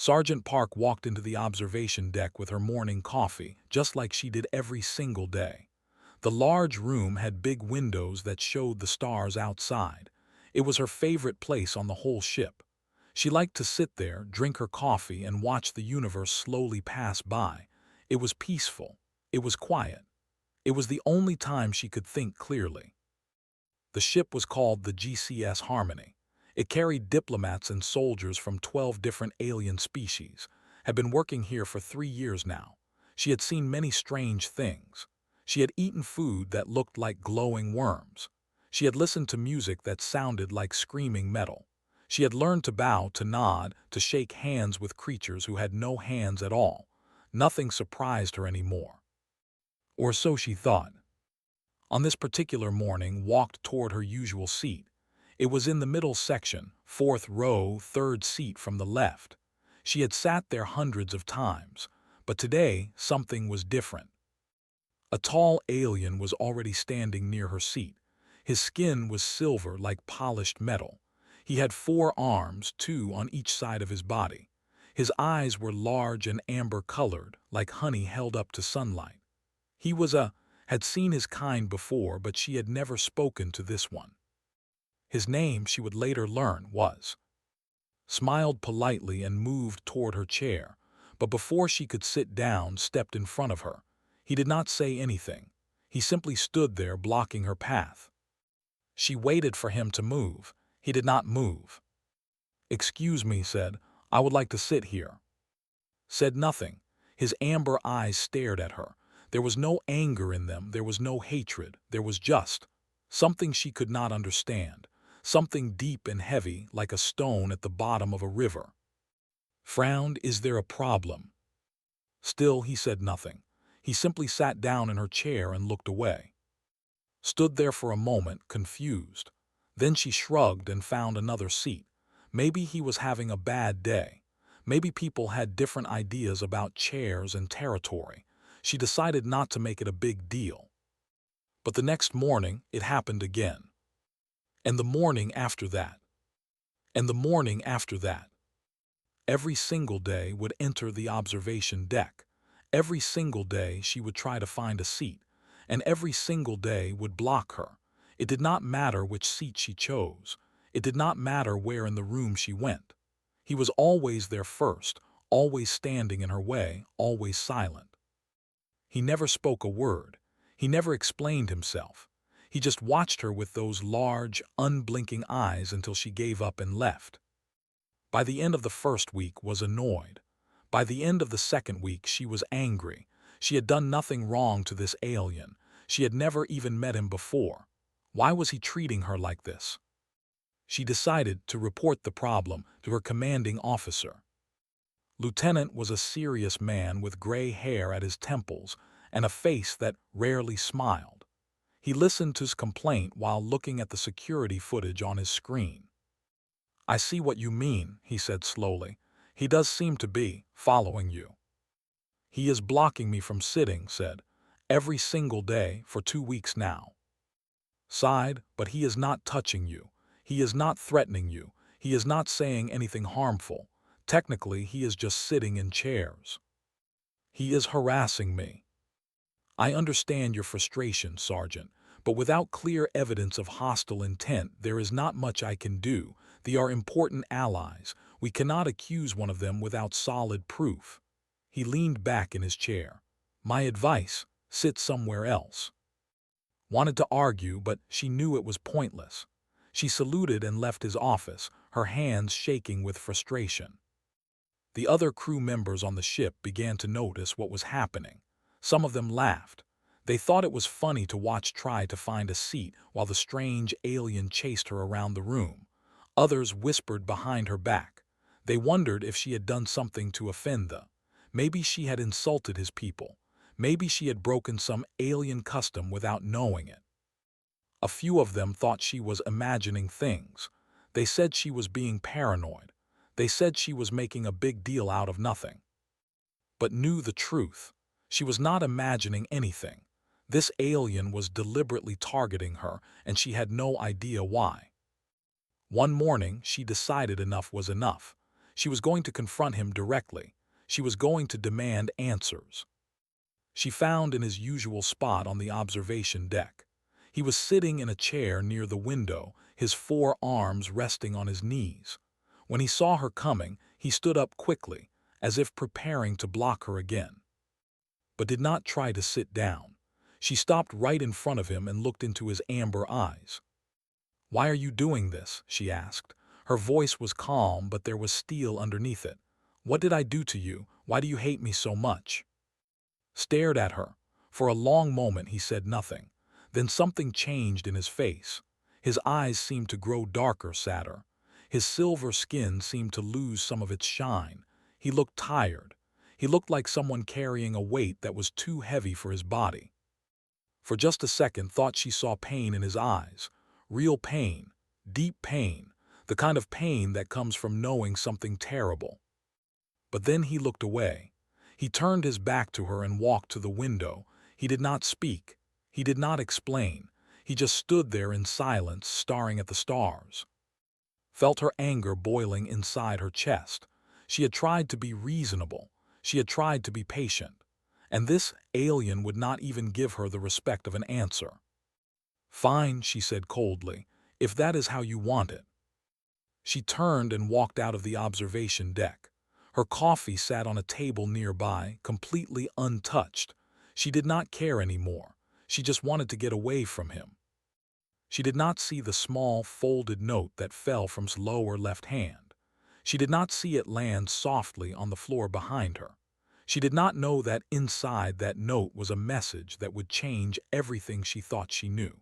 Sergeant Park walked into the observation deck with her morning coffee, just like she did every single day. The large room had big windows that showed the stars outside. It was her favorite place on the whole ship. She liked to sit there, drink her coffee, and watch the universe slowly pass by. It was peaceful. It was quiet. It was the only time she could think clearly. The ship was called the GCS Harmony. It carried diplomats and soldiers from 12 different alien species, had been working here for 3 years now. She had seen many strange things. She had eaten food that looked like glowing worms. She had listened to music that sounded like screaming metal. She had learned to bow, to nod, to shake hands with creatures who had no hands at all. Nothing surprised her anymore. Or so she thought. On this particular morning, walked toward her usual seat. It was in the middle section, fourth row, third seat from the left. She had sat there hundreds of times, but today something was different. A tall alien was already standing near her seat. His skin was silver like polished metal. He had 4 arms, 2 on each side of his body. His eyes were large and amber-colored, like honey held up to sunlight. He had seen his kind before, but she had never spoken to this one. His name, she would later learn, smiled politely and moved toward her chair, but before she could sit down, stepped in front of her. He did not say anything. He simply stood there, blocking her path. She waited for him to move. He did not move. "Excuse me," said. "I would like to sit here." Said nothing. His amber eyes stared at her. There was no anger in them, there was no hatred, there was just something she could not understand, something deep and heavy like a stone at the bottom of a river. Frowned. "Is there a problem?" Still he said nothing. He simply sat down in her chair and looked away. Stood there for a moment, confused. Then she shrugged and found another seat. Maybe he was having a bad day. Maybe people had different ideas about chairs and territory. She decided not to make it a big deal. But the next morning, it happened again. And the morning after that. And the morning after that. Every single day would enter the observation deck. Every single day she would try to find a seat, and every single day would block her. It did not matter which seat she chose. It did not matter where in the room she went. He was always there first, always standing in her way, always silent. He never spoke a word. He never explained himself. He just watched her with those large, unblinking eyes until she gave up and left. By the end of the first week was annoyed. By the end of the second week she was angry. She had done nothing wrong to this alien. She had never even met him before. Why was he treating her like this? She decided to report the problem to her commanding officer. Lieutenant was a serious man with gray hair at his temples and a face that rarely smiled. He listened to his complaint while looking at the security footage on his screen. "I see what you mean," he said slowly. "He does seem to be following you." "He is blocking me from sitting," said, "every single day for 2 weeks now." Sighed. "But he is not touching you. He is not threatening you. He is not saying anything harmful. Technically, he is just sitting in chairs." "He is harassing me." "I understand your frustration, Sergeant, but without clear evidence of hostile intent, there is not much I can do. They are important allies. We cannot accuse one of them without solid proof." He leaned back in his chair. "My advice, sit somewhere else." Wanted to argue, but she knew it was pointless. She saluted and left his office, her hands shaking with frustration. The other crew members on the ship began to notice what was happening. Some of them laughed. They thought it was funny to watch try to find a seat while the strange alien chased her around the room. Others whispered behind her back. They wondered if she had done something to offend them. Maybe she had insulted his people. Maybe she had broken some alien custom without knowing it. A few of them thought she was imagining things. They said she was being paranoid. They said she was making a big deal out of nothing. But knew the truth. She was not imagining anything. This alien was deliberately targeting her, and she had no idea why. One morning, she decided enough was enough. She was going to confront him directly. She was going to demand answers. She found in his usual spot on the observation deck. He was sitting in a chair near the window, his 4 arms resting on his knees. When he saw her coming, he stood up quickly, as if preparing to block her again. But did not try to sit down. She stopped right in front of him and looked into his amber eyes. "Why are you doing this?" she asked. Her voice was calm, but there was steel underneath it. "What did I do to you? Why do you hate me so much?" Stared at her. For a long moment he said nothing. Then something changed in his face. His eyes seemed to grow darker, sadder. His silver skin seemed to lose some of its shine. He looked tired. He looked like someone carrying a weight that was too heavy for his body. For just a second thought she saw pain in his eyes. Real pain. Deep pain. The kind of pain that comes from knowing something terrible. But then he looked away. He turned his back to her and walked to the window. He did not speak. He did not explain. He just stood there in silence, staring at the stars. Felt her anger boiling inside her chest. She had tried to be reasonable. She had tried to be patient. And this alien would not even give her the respect of an answer. "Fine," she said coldly, "if that is how you want it." She turned and walked out of the observation deck. Her coffee sat on a table nearby, completely untouched. She did not care anymore. She just wanted to get away from him. She did not see the small, folded note that fell from his lower left hand. She did not see it land softly on the floor behind her. She did not know that inside that note was a message that would change everything she thought she knew.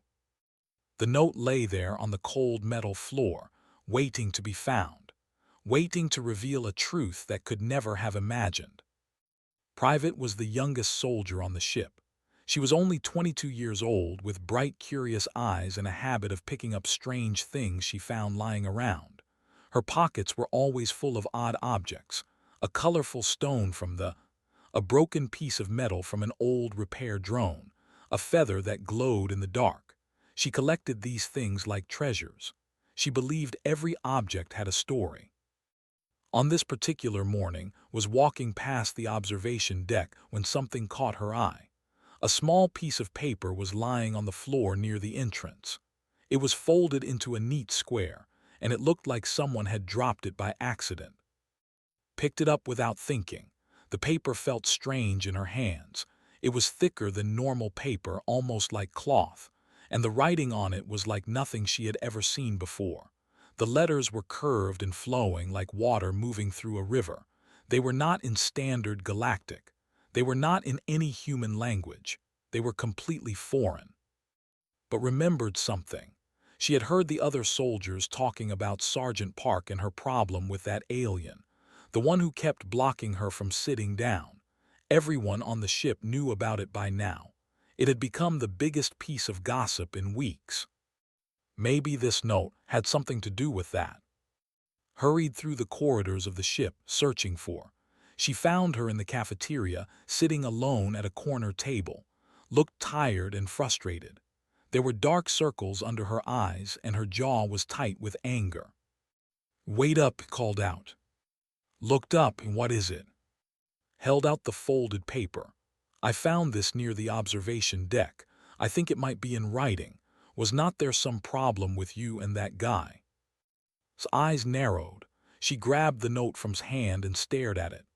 The note lay there on the cold metal floor, waiting to be found, waiting to reveal a truth that could never have imagined. Private was the youngest soldier on the ship. She was only 22 years old, with bright, curious eyes and a habit of picking up strange things she found lying around. Her pockets were always full of odd objects, a colorful stone from a broken piece of metal from an old repair drone, a feather that glowed in the dark. She collected these things like treasures. She believed every object had a story. On this particular morning, was walking past the observation deck when something caught her eye. A small piece of paper was lying on the floor near the entrance. It was folded into a neat square, and it looked like someone had dropped it by accident. Picked it up without thinking. The paper felt strange in her hands. It was thicker than normal paper, almost like cloth, and the writing on it was like nothing she had ever seen before. The letters were curved and flowing like water moving through a river. They were not in standard Galactic. They were not in any human language. They were completely foreign. But remembered something. She had heard the other soldiers talking about Sergeant Park and her problem with that alien, the one who kept blocking her from sitting down. Everyone on the ship knew about it by now. It had become the biggest piece of gossip in weeks. Maybe this note had something to do with that. Hurried through the corridors of the ship, searching for. She found her in the cafeteria, sitting alone at a corner table. Looked tired and frustrated. There were dark circles under her eyes, and her jaw was tight with anger. "Wait up," called out. Looked up, and what is it? Held out the folded paper. "I found this near the observation deck. I think it might be in writing. Was not there some problem with you and that guy?" His eyes narrowed. She grabbed the note from his hand and stared at it.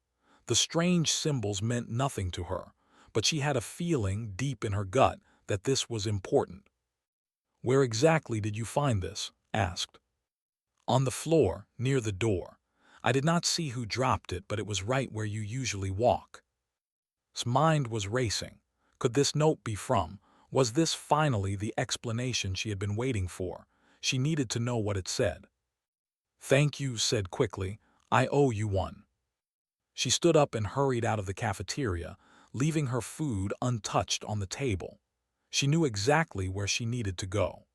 The strange symbols meant nothing to her, but she had a feeling deep in her gut that this was important. "Where exactly did you find this?" asked. "On the floor, near the door. I did not see who dropped it, but it was right where you usually walk." His mind was racing. Could this note be from? Was this finally the explanation she had been waiting for? She needed to know what it said. "Thank you," said quickly. "I owe you one." She stood up and hurried out of the cafeteria, leaving her food untouched on the table. She knew exactly where she needed to go.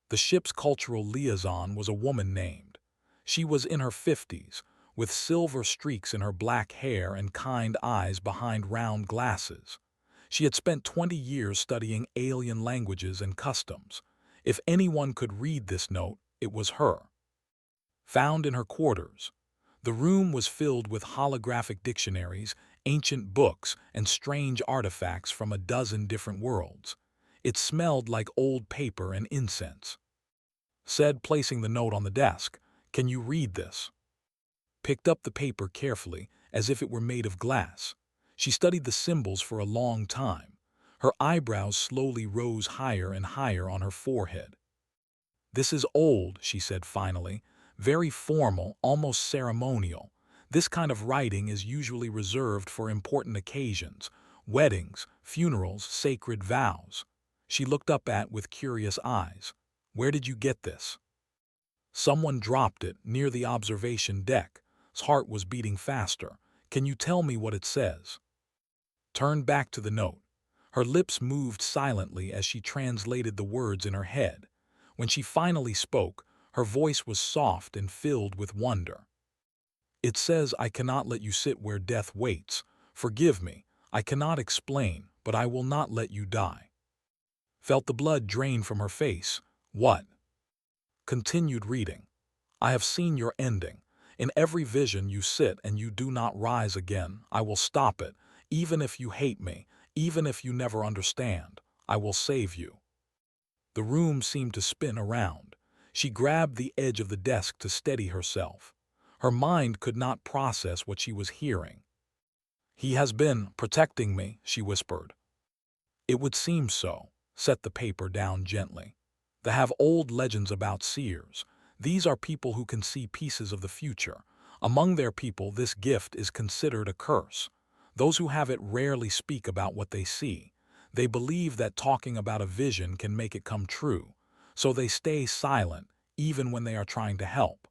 The ship's cultural liaison was a woman named. She was in her 50s, with silver streaks in her black hair and kind eyes behind round glasses. She had spent 20 years studying alien languages and customs. If anyone could read this note, it was her. Found in her quarters. The room was filled with holographic dictionaries, ancient books, and strange artifacts from a dozen different worlds. It smelled like old paper and incense. Said, placing the note on the desk, "Can you read this?" Picked up the paper carefully, as if it were made of glass. She studied the symbols for a long time. Her eyebrows slowly rose higher and higher on her forehead. "This is old," she said finally, "very formal, almost ceremonial. This kind of writing is usually reserved for important occasions, weddings, funerals, sacred vows." She looked up with curious eyes. "Where did you get this?" "Someone dropped it near the observation deck." His heart was beating faster. "Can you tell me what it says?" Turned back to the note. Her lips moved silently as she translated the words in her head. When she finally spoke, her voice was soft and filled with wonder. "It says, 'I cannot let you sit where death waits. Forgive me, I cannot explain, but I will not let you die.'" Felt the blood drain from her face. "What?" Continued reading. "I have seen your ending. In every vision you sit and you do not rise again. I will stop it, even if you hate me, even if you never understand. I will save you." The room seemed to spin around. She grabbed the edge of the desk to steady herself. Her mind could not process what she was hearing. "He has been protecting me," she whispered. "It would seem so." Set the paper down gently. "They have old legends about seers. These are people who can see pieces of the future. Among their people, this gift is considered a curse. Those who have it rarely speak about what they see. They believe that talking about a vision can make it come true, so they stay silent even when they are trying to help."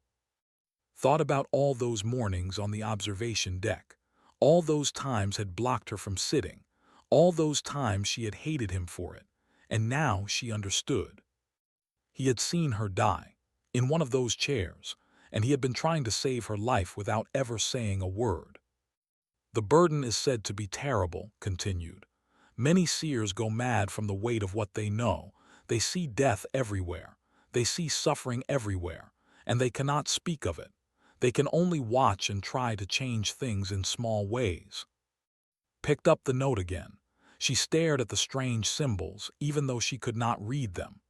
Thought about all those mornings on the observation deck. All those times had blocked her from sitting. All those times she had hated him for it. And now she understood. He had seen her die, in one of those chairs, and he had been trying to save her life without ever saying a word. "The burden is said to be terrible," continued. "Many seers go mad from the weight of what they know. They see death everywhere. They see suffering everywhere, and they cannot speak of it. They can only watch and try to change things in small ways." Picked up the note again. She stared at the strange symbols, even though she could not read them.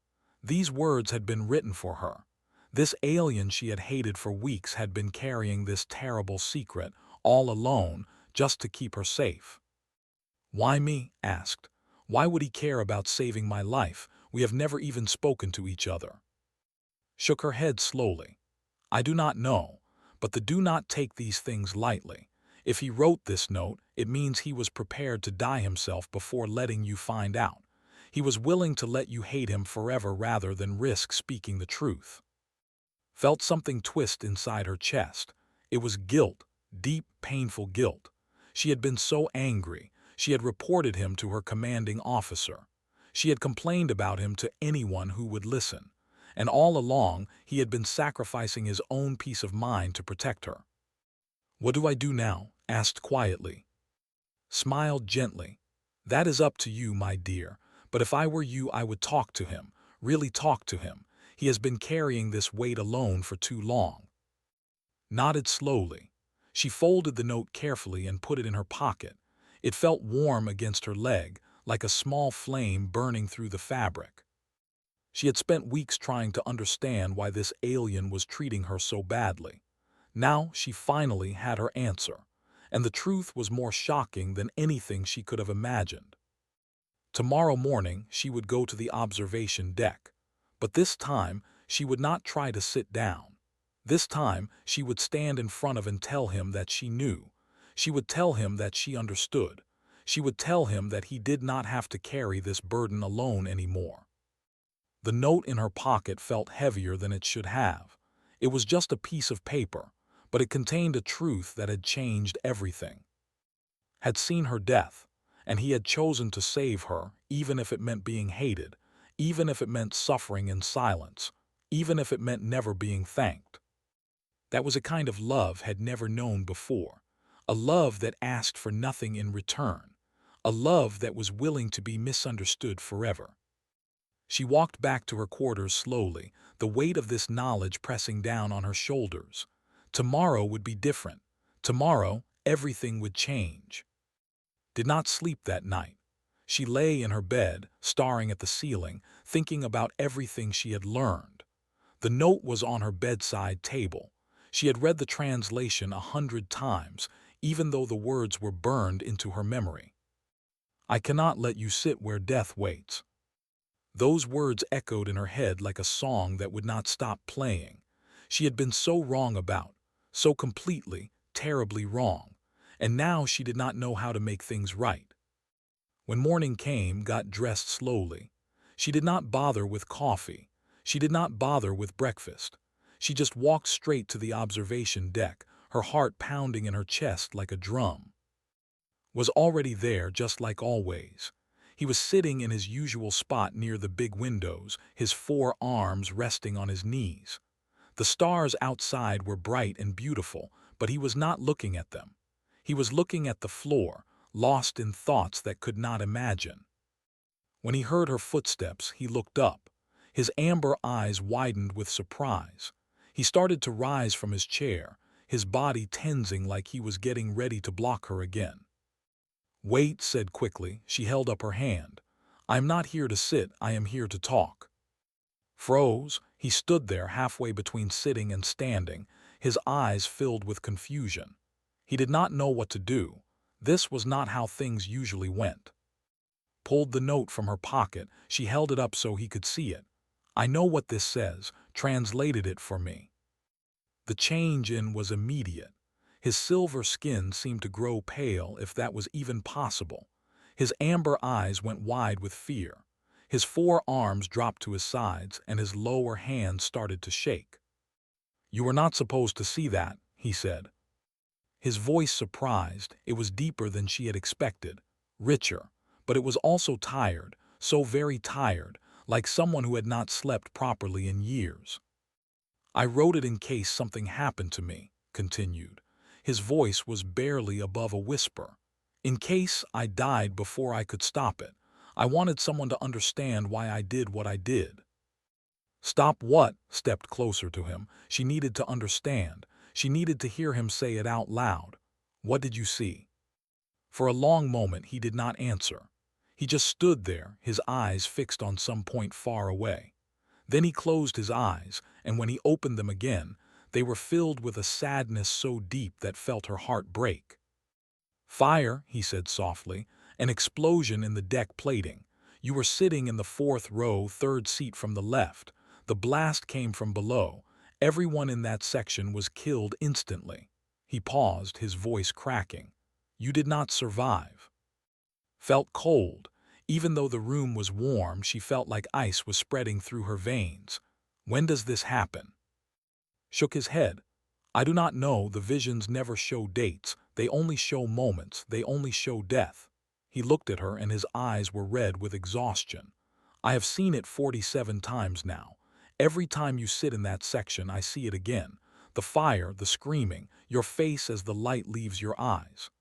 These words had been written for her. This alien she had hated for weeks had been carrying this terrible secret, all alone, just to keep her safe. "Why me?" asked. "Why would he care about saving my life? We have never even spoken to each other." Shook her head slowly. "I do not know, but do not take these things lightly. If he wrote this note, it means he was prepared to die himself before letting you find out. He was willing to let you hate him forever rather than risk speaking the truth." Felt something twist inside her chest. It was guilt, deep, painful guilt. She had been so angry. She had reported him to her commanding officer. She had complained about him to anyone who would listen. And all along, he had been sacrificing his own peace of mind to protect her. "What do I do now?" asked quietly. Smiled gently. "That is up to you, my dear. But if I were you, I would talk to him, really talk to him. He has been carrying this weight alone for too long." Nodded slowly. She folded the note carefully and put it in her pocket. It felt warm against her leg, like a small flame burning through the fabric. She had spent weeks trying to understand why this alien was treating her so badly. Now she finally had her answer, and the truth was more shocking than anything she could have imagined. Tomorrow morning she would go to the observation deck, but this time she would not try to sit down. This time she would stand in front of and tell him that she knew. She would tell him that she understood. She would tell him that he did not have to carry this burden alone anymore. The note in her pocket felt heavier than it should have. It was just a piece of paper, but it contained a truth that had changed everything. Had seen her death, and he had chosen to save her, even if it meant being hated, even if it meant suffering in silence, even if it meant never being thanked. That was a kind of love had never known before, a love that asked for nothing in return, a love that was willing to be misunderstood forever. She walked back to her quarters slowly, the weight of this knowledge pressing down on her shoulders. Tomorrow would be different. Tomorrow, everything would change. Did not sleep that night. She lay in her bed, staring at the ceiling, thinking about everything she had learned. The note was on her bedside table. She had read the translation 100 times, even though the words were burned into her memory. I cannot let you sit where death waits. Those words echoed in her head like a song that would not stop playing. She had been so wrong about, so completely, terribly wrong, and now she did not know how to make things right. When morning came, got dressed slowly. She did not bother with coffee. She did not bother with breakfast. She just walked straight to the observation deck, her heart pounding in her chest like a drum. Was already there, just like always. He was sitting in his usual spot near the big windows, his 4 arms resting on his knees. The stars outside were bright and beautiful, but he was not looking at them. He was looking at the floor, lost in thoughts that could not imagine. When he heard her footsteps, he looked up. His amber eyes widened with surprise. He started to rise from his chair, his body tensing like he was getting ready to block her again. Wait, said quickly. She held up her hand. I am not here to sit, I am here to talk. Froze, he stood there halfway between sitting and standing, his eyes filled with confusion. He did not know what to do. This was not how things usually went. Pulled the note from her pocket, she held it up so he could see it. I know what this says, translated it for me. The change in was immediate. His silver skin seemed to grow pale, if that was even possible. His amber eyes went wide with fear. His 4 arms dropped to his sides, and his lower hand started to shake. You were not supposed to see that, he said. His voice surprised. It was deeper than she had expected, richer, but it was also tired, so very tired, like someone who had not slept properly in years. I wrote it in case something happened to me, continued. His voice was barely above a whisper. In case I died before I could stop it. I wanted someone to understand why I did what I did. Stop what? Stepped closer to him. She needed to understand. She needed to hear him say it out loud. What did you see? For a long moment he did not answer. He just stood there, his eyes fixed on some point far away. Then he closed his eyes, and when he opened them again, they were filled with a sadness so deep that felt her heart break. Fire, he said softly, an explosion in the deck plating. You were sitting in the 4th row, 3rd seat from the left. The blast came from below. Everyone in that section was killed instantly. He paused, his voice cracking. You did not survive. Felt cold. Even though the room was warm, she felt like ice was spreading through her veins. When does this happen? Shook his head. I do not know, the visions never show dates, they only show moments, they only show death. He looked at her and his eyes were red with exhaustion. I have seen it 47 times now. Every time you sit in that section, I see it again. The fire, the screaming, your face as the light leaves your eyes.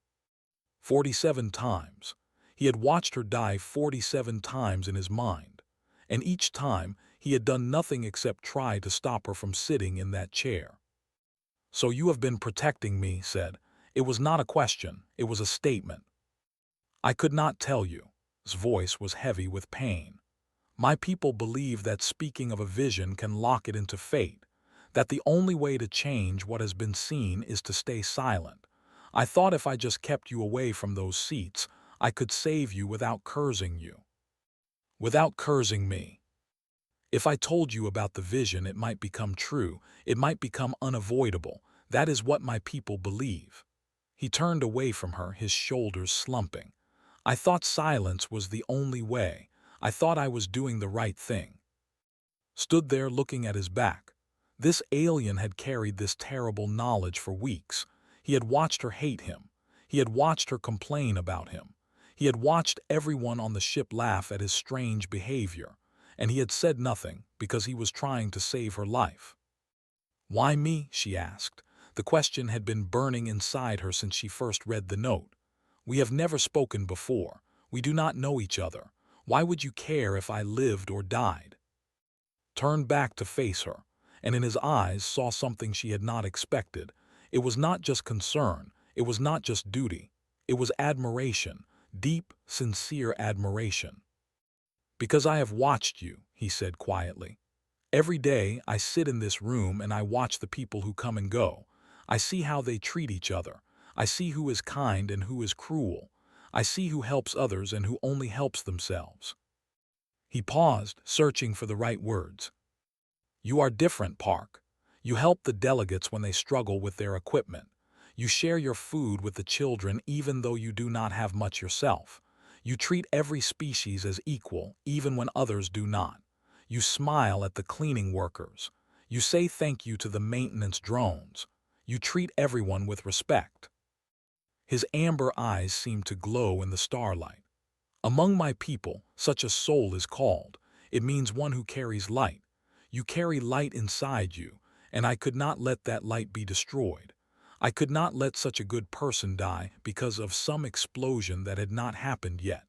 47 times. He had watched her die 47 times in his mind. And each time, he had done nothing except try to stop her from sitting in that chair. So you have been protecting me, said. It was not a question, it was a statement. I could not tell you. His voice was heavy with pain. My people believe that speaking of a vision can lock it into fate, that the only way to change what has been seen is to stay silent. I thought if I just kept you away from those seats, I could save you without cursing you. Without cursing me. If I told you about the vision, it might become true, it might become unavoidable. That is what my people believe. He turned away from her, his shoulders slumping. I thought silence was the only way. I thought I was doing the right thing. Stood there looking at his back. This alien had carried this terrible knowledge for weeks. He had watched her hate him. He had watched her complain about him. He had watched everyone on the ship laugh at his strange behavior. And he had said nothing because he was trying to save her life. Why me? She asked. The question had been burning inside her since she first read the note. We have never spoken before. We do not know each other. Why would you care if I lived or died? Turned back to face her, and in his eyes saw something she had not expected. It was not just concern, it was not just duty, it was admiration, deep, sincere admiration. "Because I have watched you," he said quietly. "Every day I sit in this room and I watch the people who come and go. I see how they treat each other. I see who is kind and who is cruel. I see who helps others and who only helps themselves." He paused, searching for the right words. "You are different, Park. You help the delegates when they struggle with their equipment. You share your food with the children even though you do not have much yourself. You treat every species as equal, even when others do not. You smile at the cleaning workers. You say thank you to the maintenance drones. You treat everyone with respect." His amber eyes seemed to glow in the starlight. "Among my people, such a soul is called. It means one who carries light. You carry light inside you, and I could not let that light be destroyed. I could not let such a good person die because of some explosion that had not happened yet."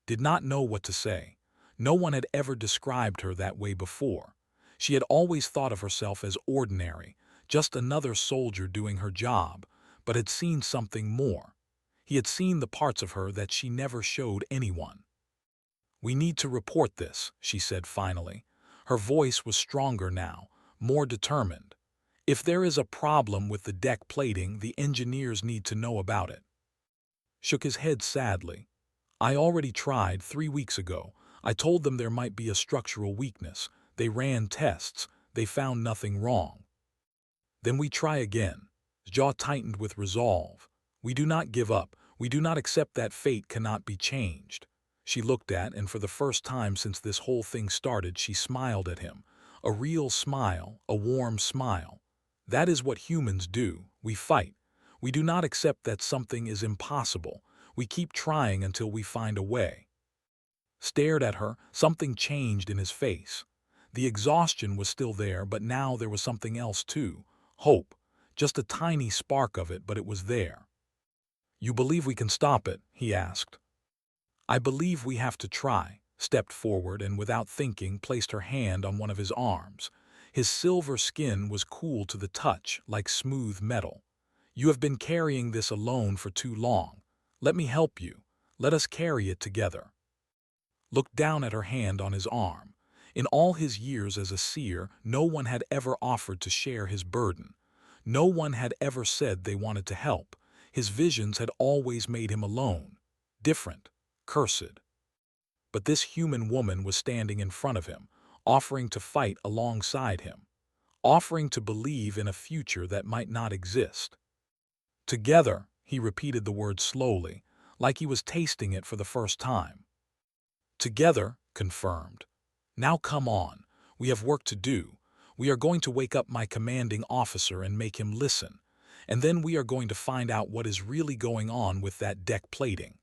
Did not know what to say. No one had ever described her that way before. She had always thought of herself as ordinary, just another soldier doing her job, but had seen something more. He had seen the parts of her that she never showed anyone. "We need to report this," she said finally. Her voice was stronger now, more determined. "If there is a problem with the deck plating, the engineers need to know about it." Shook his head sadly. "I already tried 3 weeks ago. I told them there might be a structural weakness. They ran tests. They found nothing wrong." "Then we try again." His jaw tightened with resolve. "We do not give up. We do not accept that fate cannot be changed." She looked at, and for the first time since this whole thing started, she smiled at him. A real smile, a warm smile. "That is what humans do. We fight. We do not accept that something is impossible. We keep trying until we find a way." Stared at her, something changed in his face. The exhaustion was still there, but now there was something else too. Hope. Just a tiny spark of it, but it was there. "You believe we can stop it?" he asked. "I believe we have to try," stepped forward and without thinking placed her hand on one of his arms. His silver skin was cool to the touch, like smooth metal. "You have been carrying this alone for too long. Let me help you. Let us carry it together." Looked down at her hand on his arm. In all his years as a seer, no one had ever offered to share his burden. No one had ever said they wanted to help. His visions had always made him alone, different, cursed. But this human woman was standing in front of him, offering to fight alongside him, offering to believe in a future that might not exist. "Together," he repeated the word slowly, like he was tasting it for the first time. "Together," confirmed. "Now come on. We have work to do. We are going to wake up my commanding officer and make him listen. And then we are going to find out what is really going on with that deck plating."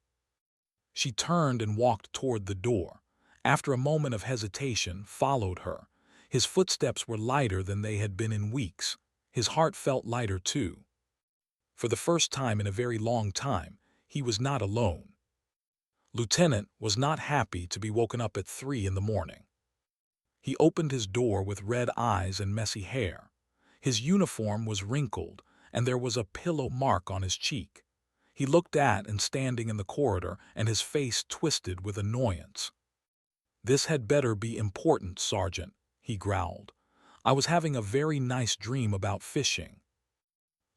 She turned and walked toward the door. After a moment of hesitation, followed her. His footsteps were lighter than they had been in weeks. His heart felt lighter too. For the first time in a very long time, he was not alone. Lieutenant was not happy to be woken up at 3 in the morning. He opened his door with red eyes and messy hair. His uniform was wrinkled, and there was a pillow mark on his cheek. He looked at and standing in the corridor, and his face twisted with annoyance. "This had better be important, Sergeant," he growled. "I was having a very nice dream about fishing."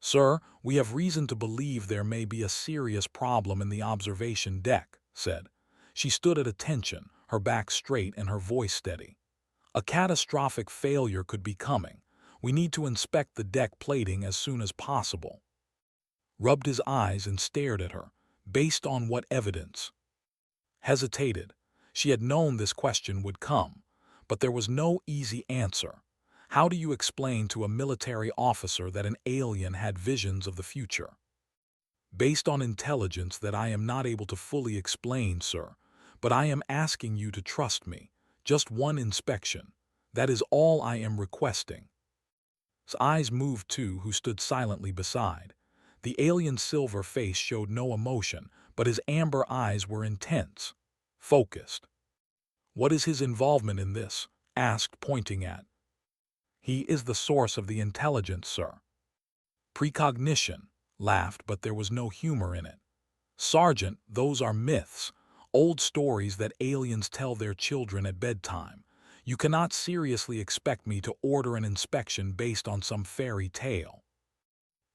"Sir, we have reason to believe there may be a serious problem in the observation deck," said. She stood at attention, her back straight and her voice steady. "A catastrophic failure could be coming. We need to inspect the deck plating as soon as possible." Rubbed his eyes and stared at her. "Based on what evidence?" Hesitated. She had known this question would come, but there was no easy answer. How do you explain to a military officer that an alien had visions of the future? "Based on intelligence that I am not able to fully explain, sir, but I am asking you to trust me. Just one inspection. That is all I am requesting." His eyes moved to who stood silently beside. The alien's silver face showed no emotion, but his amber eyes were intense, focused. "What is his involvement in this?" asked, pointing at. "He is the source of the intelligence, sir." Precognition, laughed, but there was no humor in it. Sergeant, those are myths, old stories that aliens tell their children at bedtime. You cannot seriously expect me to order an inspection based on some fairy tale.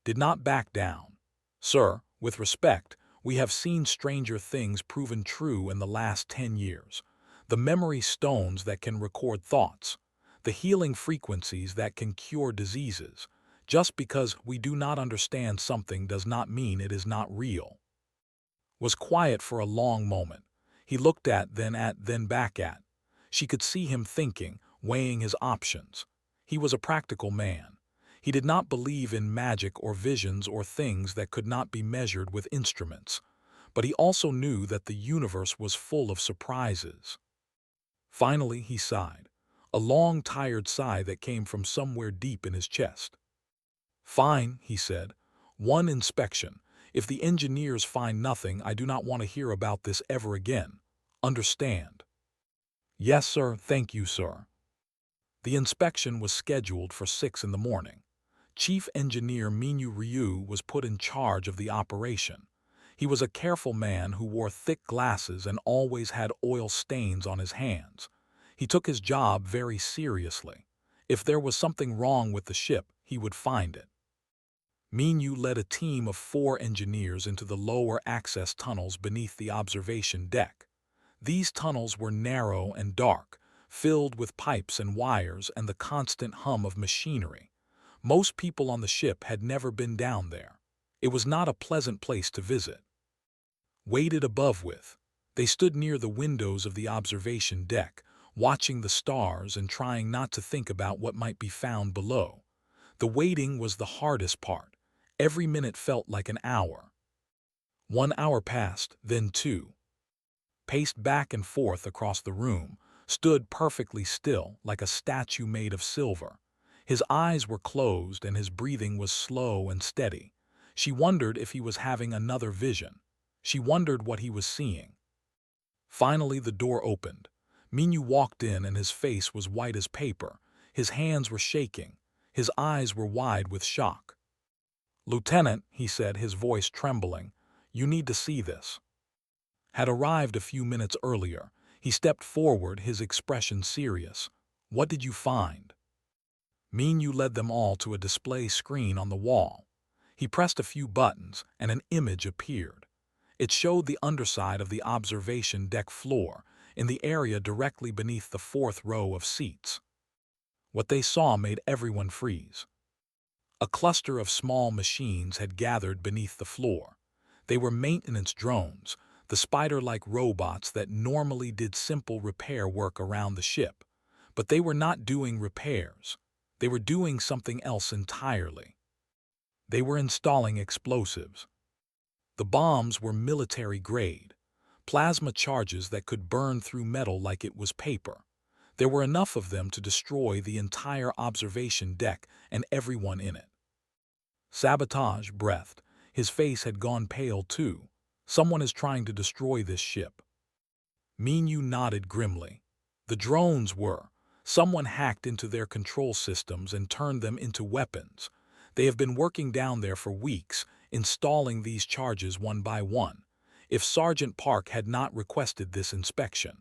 Did not back down. Sir, with respect, we have seen stranger things proven true in the last 10 years. The memory stones that can record thoughts, the healing frequencies that can cure diseases. Just because we do not understand something does not mean it is not real. Was quiet for a long moment. He looked at, then back at. She could see him thinking, weighing his options. He was a practical man. He did not believe in magic or visions or things that could not be measured with instruments. But he also knew that the universe was full of surprises. Finally, he sighed. A long, tired sigh that came from somewhere deep in his chest. Fine, he said. One inspection. If the engineers find nothing, I do not want to hear about this ever again. Understand? Yes, sir. Thank you, sir. The inspection was scheduled for 6 in the morning. Chief Engineer Minyu Ryu was put in charge of the operation. He was a careful man who wore thick glasses and always had oil stains on his hands. He took his job very seriously. If there was something wrong with the ship, he would find it. Minyu led a team of 4 engineers into the lower access tunnels beneath the observation deck. These tunnels were narrow and dark, filled with pipes and wires and the constant hum of machinery. Most people on the ship had never been down there. It was not a pleasant place to visit. Weighted above with, they stood near the windows of the observation deck, watching the stars and trying not to think about what might be found below. The waiting was the hardest part. Every minute felt like an hour. 1 hour passed, then 2. Paced back and forth across the room, stood perfectly still like a statue made of silver. His eyes were closed and his breathing was slow and steady. She wondered if he was having another vision. She wondered what he was seeing. Finally, the door opened. Minyu walked in and his face was white as paper. His hands were shaking. His eyes were wide with shock. Lieutenant, he said, his voice trembling, you need to see this. Had arrived a few minutes earlier. He stepped forward, his expression serious. What did you find? Minyu led them all to a display screen on the wall. He pressed a few buttons and an image appeared. It showed the underside of the observation deck floor, in the area directly beneath the 4th row of seats. What they saw made everyone freeze. A cluster of small machines had gathered beneath the floor. They were maintenance drones, the spider-like robots that normally did simple repair work around the ship. But they were not doing repairs. They were doing something else entirely. They were installing explosives. The bombs were military-grade, plasma charges that could burn through metal like it was paper. There were enough of them to destroy the entire observation deck and everyone in it. Sabotage breathed. His face had gone pale too. Someone is trying to destroy this ship. Minyu nodded grimly. The drones were. Someone hacked into their control systems and turned them into weapons. They have been working down there for weeks, installing these charges one by one. If Sergeant Park had not requested this inspection.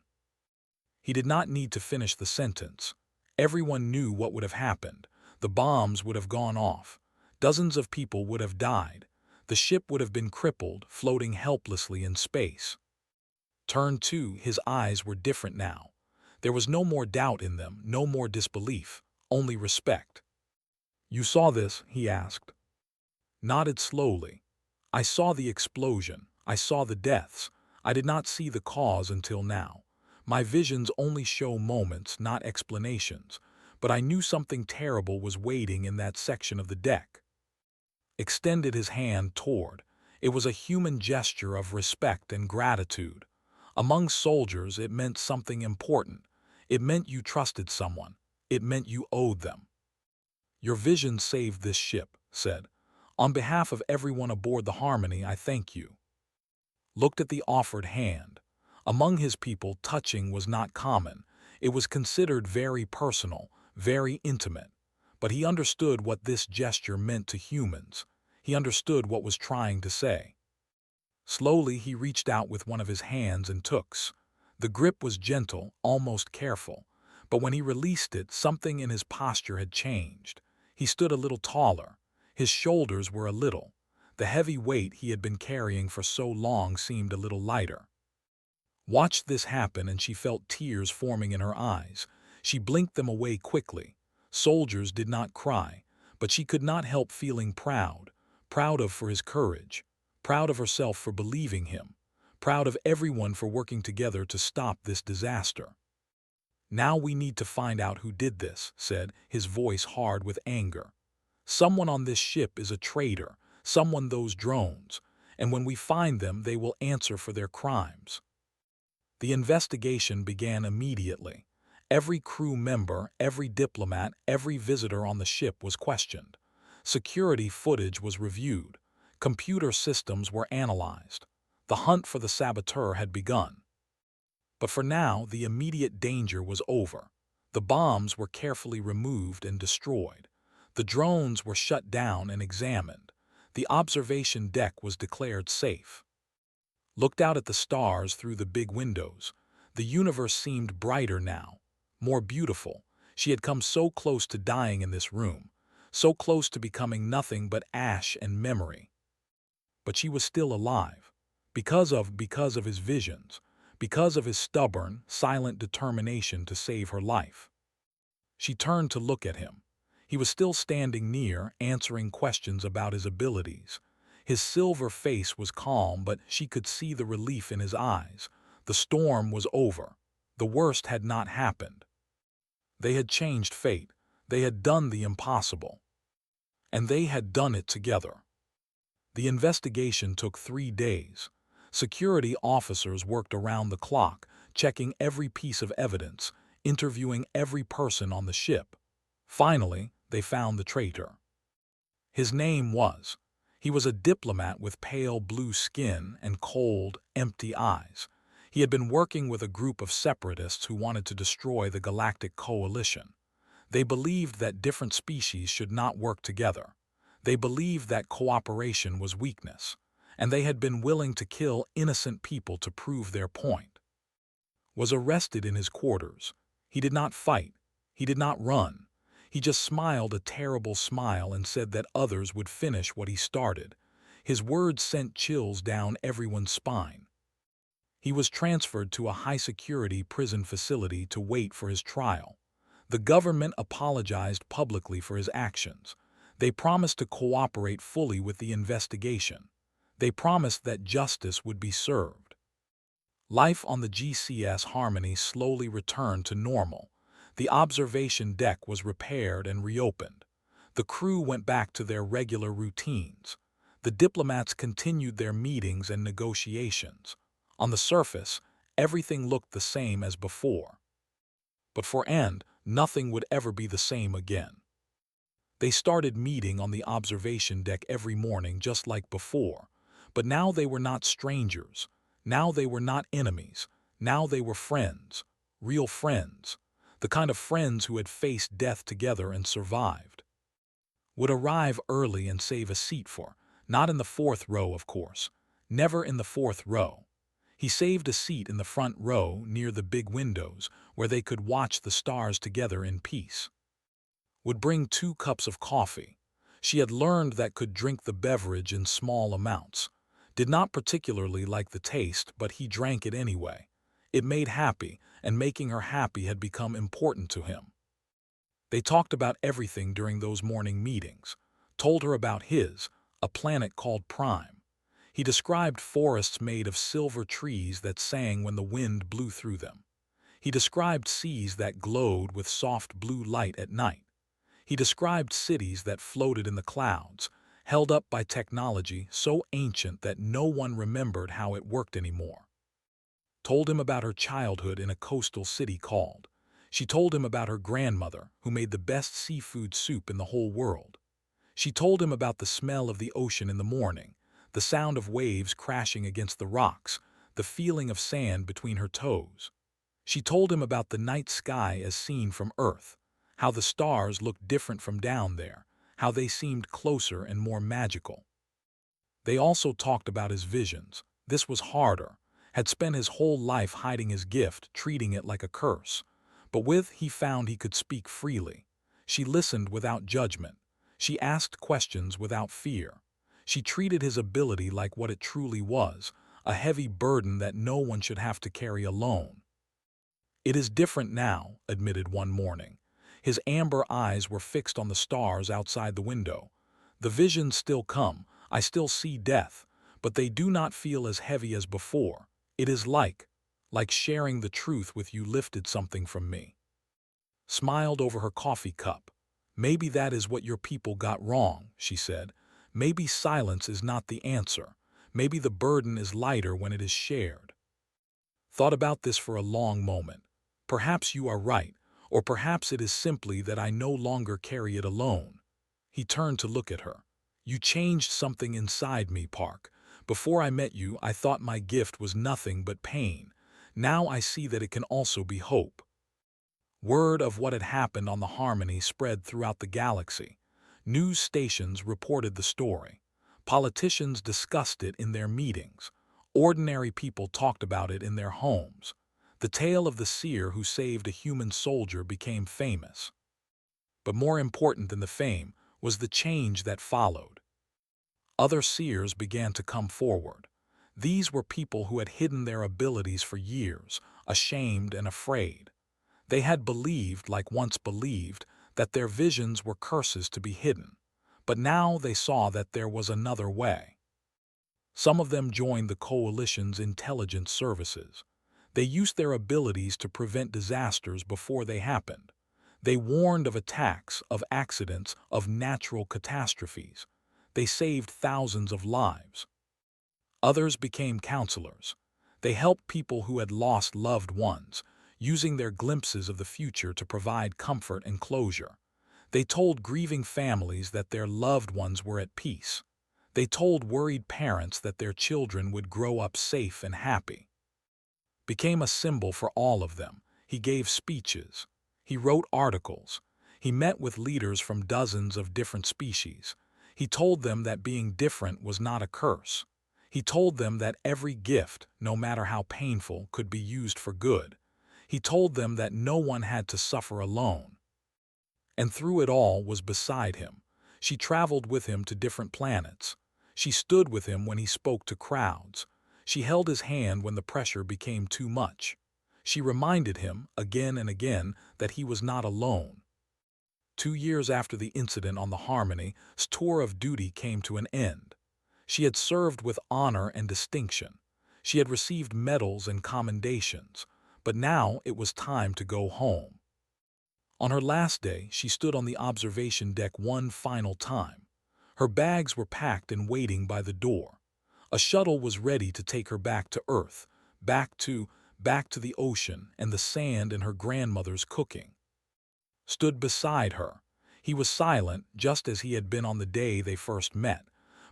He did not need to finish the sentence. Everyone knew what would have happened. The bombs would have gone off. Dozens of people would have died. The ship would have been crippled, floating helplessly in space. Turn 2, his eyes were different now. There was no more doubt in them, no more disbelief, only respect. You saw this? He asked. Nodded slowly. I saw the explosion. I saw the deaths. I did not see the cause until now. My visions only show moments, not explanations. But I knew something terrible was waiting in that section of the deck. Extended his hand toward. It was a human gesture of respect and gratitude. Among soldiers, it meant something important. It meant you trusted someone. It meant you owed them. Your vision saved this ship, said. On behalf of everyone aboard the Harmony, I thank you. Looked at the offered hand. Among his people, touching was not common. It was considered very personal, very intimate. but he understood what this gesture meant to humans. He understood what was trying to say. Slowly, he reached out with one of his hands and took. The grip was gentle, almost careful, but when he released it, something in his posture had changed. He stood a little taller. His shoulders were a little. The heavy weight he had been carrying for so long seemed a little lighter. Watched this happen, and she felt tears forming in her eyes. She blinked them away quickly. Soldiers did not cry, but she could not help feeling proud, proud of for his courage, proud of herself for believing him, proud of everyone for working together to stop this disaster. "Now we need to find out who did this," said, his voice hard with anger. "Someone on this ship is a traitor, someone those drones, and when we find them, they will answer for their crimes." The investigation began immediately. Every crew member, every diplomat, every visitor on the ship was questioned. Security footage was reviewed. Computer systems were analyzed. The hunt for the saboteur had begun. But for now, the immediate danger was over. The bombs were carefully removed and destroyed. The drones were shut down and examined. The observation deck was declared safe. Looked out at the stars through the big windows. The universe seemed brighter now, more beautiful. She had come so close to dying in this room, so close to becoming nothing but ash and memory. But she was still alive, because of his visions, because of his stubborn, silent determination to save her life. She turned to look at him. He was still standing near, answering questions about his abilities. His silver face was calm, but she could see the relief in his eyes. The storm was over. The worst had not happened. They had changed fate. They had done the impossible. And they had done it together. The investigation took 3 days. Security officers worked around the clock, checking every piece of evidence, interviewing every person on the ship. Finally, they found the traitor. His name was. He was a diplomat with pale blue skin and cold, empty eyes. He had been working with a group of separatists who wanted to destroy the Galactic Coalition. They believed that different species should not work together. They believed that cooperation was weakness, and they had been willing to kill innocent people to prove their point. Was arrested in his quarters. He did not fight. He did not run. He just smiled a terrible smile and said that others would finish what he started. His words sent chills down everyone's spine. He was transferred to a high-security prison facility to wait for his trial. The government apologized publicly for his actions. They promised to cooperate fully with the investigation. They promised that justice would be served. Life on the GCS Harmony slowly returned to normal. The observation deck was repaired and reopened. The crew went back to their regular routines. The diplomats continued their meetings and negotiations. On the surface, everything looked the same as before. But for End, nothing would ever be the same again. They started meeting on the observation deck every morning just like before, but now they were not strangers. Now they were not enemies. Now they were friends, real friends, the kind of friends who had faced death together and survived. Would arrive early and save a seat for, not in the 4th row, of course, never in the 4th row. He saved a seat in the front row near the big windows where they could watch the stars together in peace. Would bring 2 cups of coffee. She had learned that could drink the beverage in small amounts. Did not particularly like the taste, but he drank it anyway. It made happy, and making her happy had become important to him. They talked about everything during those morning meetings. Told her about a planet called Prime. He described forests made of silver trees that sang when the wind blew through them. He described seas that glowed with soft blue light at night. He described cities that floated in the clouds, held up by technology so ancient that no one remembered how it worked anymore. Told him about her childhood in a coastal city called. She told him about her grandmother, who made the best seafood soup in the whole world. She told him about the smell of the ocean in the morning, the sound of waves crashing against the rocks, the feeling of sand between her toes. She told him about the night sky as seen from Earth, how the stars looked different from down there, how they seemed closer and more magical. They also talked about his visions. This was harder, had spent his whole life hiding his gift, treating it like a curse. But with he found he could speak freely. She listened without judgment. She asked questions without fear. She treated his ability like what it truly was, a heavy burden that no one should have to carry alone. "It is different now," admitted one morning. His amber eyes were fixed on the stars outside the window. "The visions still come, I still see death, but they do not feel as heavy as before. It is like sharing the truth with you lifted something from me." Smiled over her coffee cup. "Maybe that is what your people got wrong," she said. "Maybe silence is not the answer. Maybe the burden is lighter when it is shared." Thought about this for a long moment. "Perhaps you are right, or perhaps it is simply that I no longer carry it alone." He turned to look at her. "You changed something inside me, Park. Before I met you, I thought my gift was nothing but pain. Now I see that it can also be hope." Word of what had happened on the Harmony spread throughout the galaxy. News stations reported the story. Politicians discussed it in their meetings. Ordinary people talked about it in their homes. The tale of the seer who saved a human soldier became famous. But more important than the fame was the change that followed. Other seers began to come forward. These were people who had hidden their abilities for years, ashamed and afraid. They had believed, like once believed, that their visions were curses to be hidden. But now they saw that there was another way. Some of them joined the Coalition's intelligence services. They used their abilities to prevent disasters before they happened. They warned of attacks, of accidents, of natural catastrophes. They saved thousands of lives. Others became counselors. They helped people who had lost loved ones, using their glimpses of the future to provide comfort and closure. They told grieving families that their loved ones were at peace. They told worried parents that their children would grow up safe and happy. Became a symbol for all of them. He gave speeches. He wrote articles. He met with leaders from dozens of different species. He told them that being different was not a curse. He told them that every gift, no matter how painful, could be used for good. He told them that no one had to suffer alone. And through it all was beside him. She traveled with him to different planets. She stood with him when he spoke to crowds. She held his hand when the pressure became too much. She reminded him, again and again, that he was not alone. 2 years after the incident on the Harmony's tour of duty came to an end. She had served with honor and distinction. She had received medals and commendations. But now it was time to go home. On her last day, she stood on the observation deck one final time. Her bags were packed and waiting by the door. A shuttle was ready to take her back to Earth, back to the ocean and the sand and her grandmother's cooking. Stood beside her. He was silent, just as he had been on the day they first met.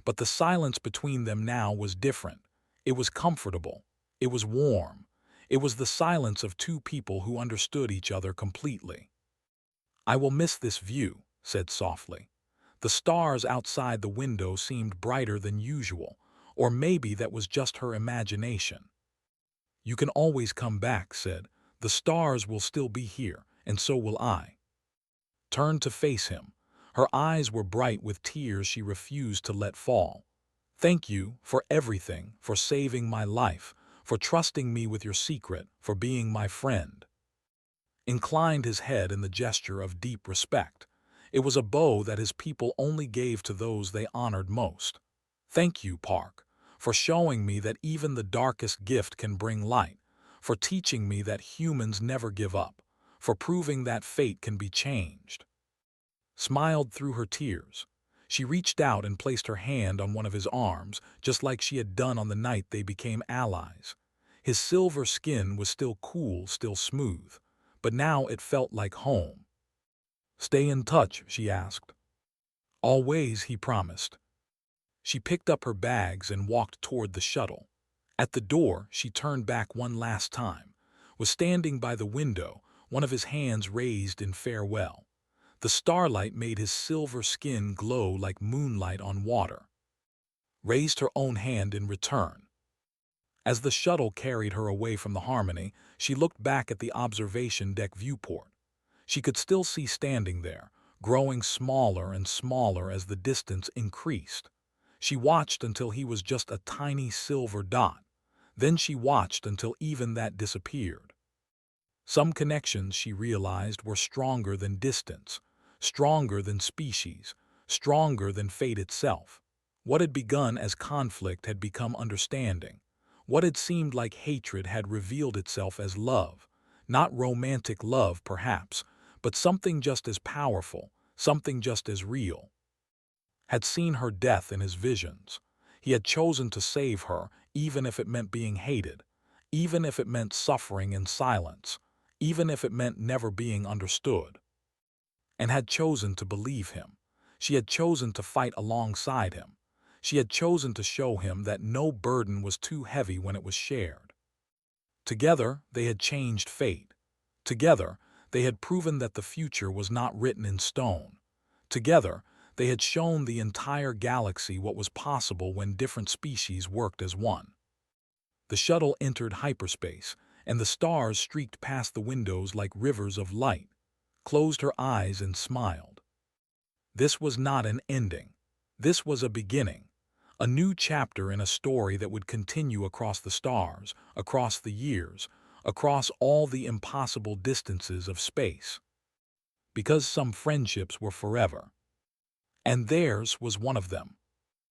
But the silence between them now was different. It was comfortable. It was warm. It was the silence of two people who understood each other completely. "I will miss this view," said softly. The stars outside the window seemed brighter than usual, or maybe that was just her imagination. "You can always come back," said. "The stars will still be here, and so will I." Turned to face him. Her eyes were bright with tears she refused to let fall. "Thank you for everything, for saving my life, for trusting me with your secret, for being my friend." Inclined his head in the gesture of deep respect. It was a bow that his people only gave to those they honored most. "Thank you, Park, for showing me that even the darkest gift can bring light, for teaching me that humans never give up, for proving that fate can be changed." Smiled through her tears. She reached out and placed her hand on one of his arms, just like she had done on the night they became allies. His silver skin was still cool, still smooth, but now it felt like home. "Stay in touch," she asked. "Always," he promised. She picked up her bags and walked toward the shuttle. At the door, she turned back one last time, was standing by the window, one of his hands raised in farewell. The starlight made his silver skin glow like moonlight on water. Raised her own hand in return. As the shuttle carried her away from the Harmony, she looked back at the observation deck viewport. She could still see standing there, growing smaller and smaller as the distance increased. She watched until he was just a tiny silver dot. Then she watched until even that disappeared. Some connections, she realized, were stronger than distance, stronger than species, stronger than fate itself. What had begun as conflict had become understanding. What had seemed like hatred had revealed itself as love. Not romantic love, perhaps, but something just as powerful, something just as real. Had seen her death in his visions. He had chosen to save her, even if it meant being hated, even if it meant suffering in silence, even if it meant never being understood. And had chosen to believe him. She had chosen to fight alongside him. She had chosen to show him that no burden was too heavy when it was shared. Together, they had changed fate. Together, they had proven that the future was not written in stone. Together, they had shown the entire galaxy what was possible when different species worked as one. The shuttle entered hyperspace, and the stars streaked past the windows like rivers of light, closed her eyes and smiled. This was not an ending. This was a beginning. A new chapter in a story that would continue across the stars, across the years, across all the impossible distances of space. Because some friendships were forever. And theirs was one of them.